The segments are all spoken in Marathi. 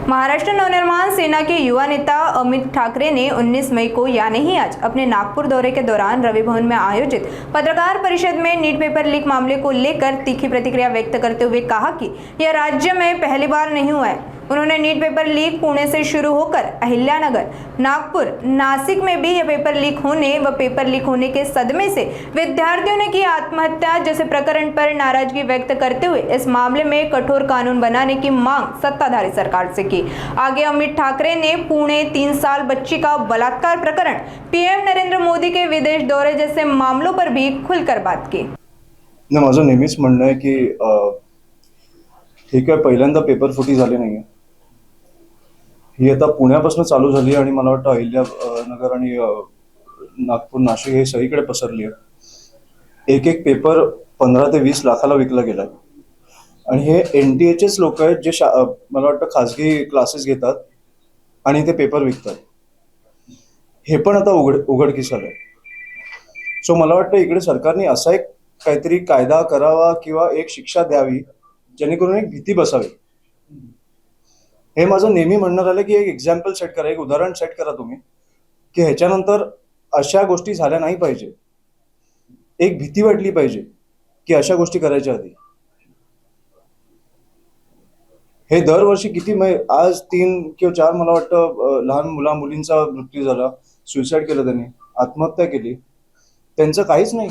महाराष्ट्र नवनिर्माण सेना के युवा नेता अमित ठाकरे ने 19 मई को यानी ही आज अपने नागपुर दौरे के दौरान रवि भवन में आयोजित पत्रकार परिषद में नीट पेपर लीक मामले को लेकर तीखी प्रतिक्रिया व्यक्त करते हुए कहा कि यह राज्य में पहली बार नहीं हुआ है। उन्होंने नीट पेपर लीक पुणे से शुरू होकर अहिल्यानगर, नागपुर, नासिक में भी यह पेपर लीक होने व पेपर लीक होने के सदमे से विद्यार्थियों ने की आत्महत्या जैसे प्रकरण पर नाराजगी व्यक्त करते हुए इस मामले में कठोर कानून बनाने की मांग सत्ताधारी सरकार से की। आगे अमित ठाकरे ने पुणे 3 साल बच्ची का बलात्कार प्रकरण, पीएम नरेंद्र मोदी के विदेश दौरे जैसे मामलों पर भी खुलकर बात की। माझं नेहमीच म्हणणं आहे की हे काय पहिल्यांदा पेपर फुटी झाली नाहीये। ही आता पुण्यापासून चालू झाली आणि मला वाटतं अहिल्यानगर आणि नागपूर, नाशिक हे सगळीकडे पसरली आहे। एक एक पेपर 15 ते 20 लाखाला विकला गेलाय आणि हे एनटीएचेच लोक आहेत जे मला वाटतं खासगी क्लासेस घेतात आणि ते पेपर विकतात। हे पण आता उघडकीस आलंय। सो मला वाटतं इकडे सरकारने असा एक काहीतरी कायदा करावा किंवा एक शिक्षा द्यावी जेणेकरून एक भीती बसावी। हे माझं नेहमी म्हणणं राहिलं की एक एक्झाम्पल सेट करा, एक उदाहरण सेट करा तुम्ही की ह्याच्यानंतर अशा गोष्टी झाल्या नाही पाहिजे। एक भीती वाटली पाहिजे की अशा गोष्टी करायच्या आधी। हे दरवर्षी किती आज 3 किंवा 4 मला वाटतं लहान मुलींचा मृत्यू झाला, सुसाईड केलं, त्यांनी आत्महत्या केली, त्यांचं काहीच नाही।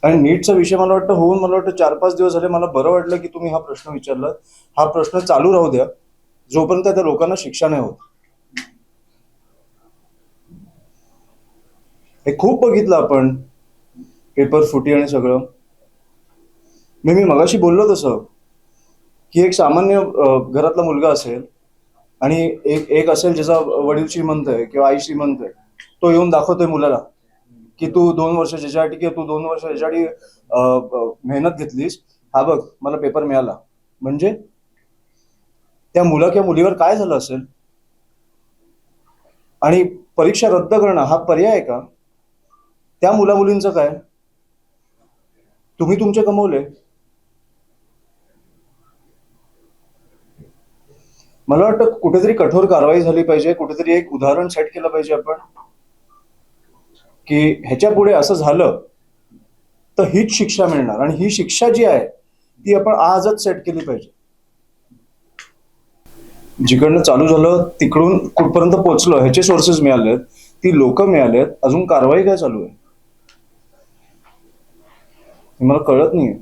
आणि नीटचा विषय मला वाटतं होऊन 4-5 दिवस झाले। मला बरं वाटलं की तुम्ही हा प्रश्न विचारला। हा प्रश्न चालू राहू द्या जोपर्यंत त्या लोकांना शिक्षा नाही होत। हे खूप बघितलं आपण, पेपर फुटी आणि सगळं। मी मगाशी बोललो तसं की एक सामान्य घरातला मुलगा असेल आणि एक असेल ज्याचा वडील श्रीमंत आहे किंवा आई श्रीमंत आहे, तो येऊन दाखवतोय मुलाला की तू 2 वर्ष ज्याच्यासाठी किंवा तू 2 वर्ष ज्याच्यासाठी मेहनत घेतलीस, हा बघ मला पेपर मिळाला। म्हणजे त्या मुला किंवा मुलीवर काय झालं असेल? आणि परीक्षा रद्द करणं हा पर्याय आहे का? त्या मुला मुलींचं काय? तुम्ही तुमचे कमवले। मला वाटतं कुठेतरी कठोर कारवाई झाली पाहिजे, कुठेतरी एक उदाहरण सेट केलं पाहिजे आपण की ह्याच्या पुढे असं झालं तर हीच शिक्षा मिळणार आणि ही शिक्षा जी आहे ती आपण आजच सेट केली पाहिजे। जिकडनं चालू झालं तिकडून कुठपर्यंत पोहोचलं ह्याचे सोर्सेस मिळालेत, ती लोक मिळालेत, अजून कारवाई काय चालू आहे हे मला कळत नाहीये।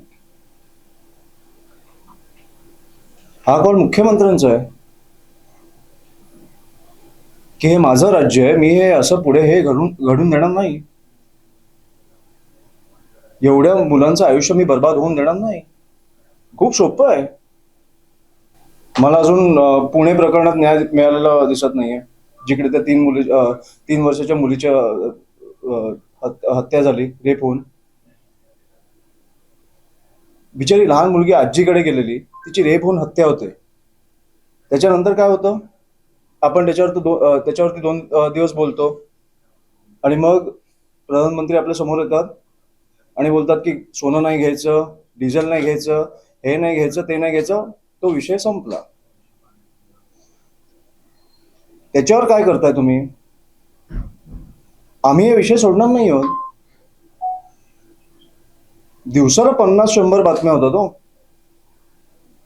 हा कॉल मुख्यमंत्र्यांचा आहे की हे माझं राज्य आहे, मी हे असं पुढे हे घडून देणार नाही। एवढ्या मुलांचं आयुष्य मी बर्बाद होऊन देणार नाही। खूप सोपं आहे। मला अजून पुणे प्रकरणात न्याय मिळालेला दिसत नाहीये, जिकडे त्या 3 वर्षाच्या मुलीच्या हत्या झाली, रेप होऊन। बिचारी लहान मुलगी आजीकडे गेलेली, तिची रेप होऊन हत्या होते। त्याच्यानंतर काय होतं? आपण त्याच्यावरती 2 दिवस बोलतो आणि मग प्रधानमंत्री आपल्या समोर येतात आणि बोलतात की सोनं नाही घ्यायचं, डिझेल नाही घ्यायचं, हे नाही घ्यायचं, ते नाही घ्यायचं। तो विषय संपला। त्याच्यावर काय करताय तुम्ही? आम्ही हे विषय सोडणार नाही आहोत। दिवसाला 50-100 बातम्या होतात हो।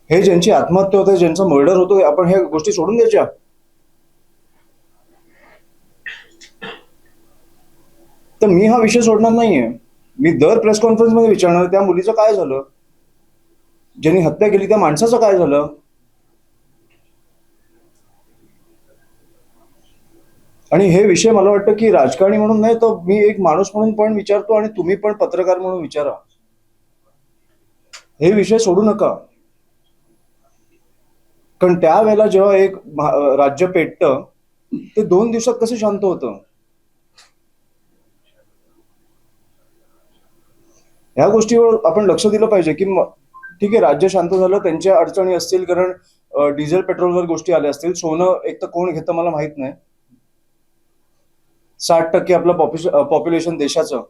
हे ज्यांची आत्महत्या होते, ज्यांचा मर्डर होतो, आपण ह्या गोष्टी सोडून द्यायच्या? तर मी हा विषय सोडणार नाहीये। मी दर प्रेस कॉन्फरन्स मध्ये विचारणार त्या मुलीचं काय झालं, ज्यांनी हत्या केली त्या माणसाचं काय झालं। आणि हे विषय मला वाटतं की राजकारणी म्हणून नाही तर मी एक माणूस म्हणून पण विचारतो आणि तुम्ही पण पत्रकार म्हणून विचारा, हे विषय सोडू नका। कारण त्यावेळेला जेव्हा एक राज्य पेटतं ते 2 दिवसात कसं शांत होतं? ह्या गोष्टीवर आपण लक्ष दिलं पाहिजे की ठीक आहे, राज्य शांत झालं, त्यांच्या अडचणी असतील, कारण डिझेल पेट्रोलवर गोष्टी आल्या असतील, सोनं एक तर कोण घेतं मला माहित नाही। 60% आपलं पॉप्युलेशन देशाचं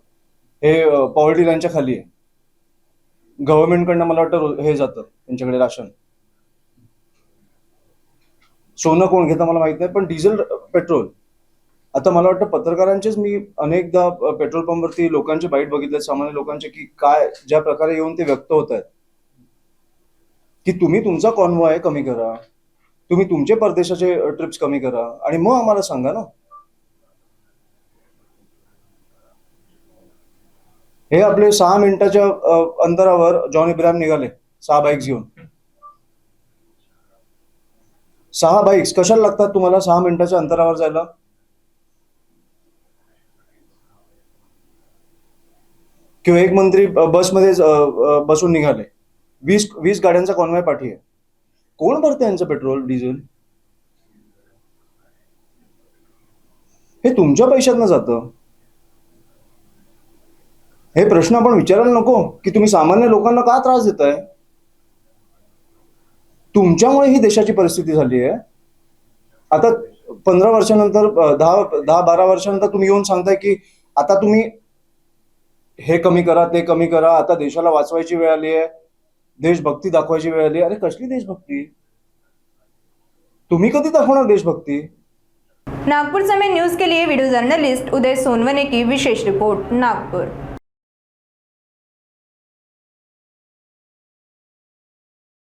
हे पॉवर्टी लाईनच्या खाली आहे। गव्हर्नमेंटकडनं मला वाटतं हे जातं त्यांच्याकडे राशन. सोनं कोण घेतं मला माहित नाही, पण डिझेल पेट्रोल आता मला वाटतं पत्रकारांचेच मी अनेकदा पेट्रोल पंपवरती लोकांचे बाईट बघितले, सामान्य लोकांचे, की काय ज्या प्रकारे येऊन ते व्यक्त होत आहेत की तुम्ही तुमचा कॉन्वॉय कमी करा, तुम्ही तुमचे परदेशाचे ट्रिप्स कमी करा आणि मग आम्हाला सांगा ना. हे आपले 6 मिनिटाच्या अंतरावर जॉन इब्राहिम निघाले 6 बाईक्स घेऊन. 6 बाईक्स कशाला लागतात तुम्हाला 6 मिनिटाच्या अंतरावर जायला? किंवा एक मंत्री बसमध्ये बसून निघाले, 20 गाड्यांचा कॉन्वॉय पाठी आहे. कोण भरते यांचं पेट्रोल डिझेल? हे तुमच्या पैशातनं जातं. हे प्रश्न आपण विचारायला नको की तुम्ही सामान्य लोकांना का त्रास देताय? तुमच्यामुळे ही देशाची परिस्थिती झाली आहे. आता 15 वर्षानंतर 10-12 वर्षानंतर तुम्ही येऊन सांगताय की आता तुम्ही हे कमी करा, ते कमी करा, आता देशाला वाचवायची वेळ आली आहे, देशभक्ती दाखवायची वेळ आली आहे. अरे कसली देशभक्ती? तुम्ही कधी दाखवणार देशभक्ती? नागपुर समय न्यूज के लिए वीडियो जर्नलिस्ट उदय सोनवने की विशेष रिपोर्ट, नागपुर।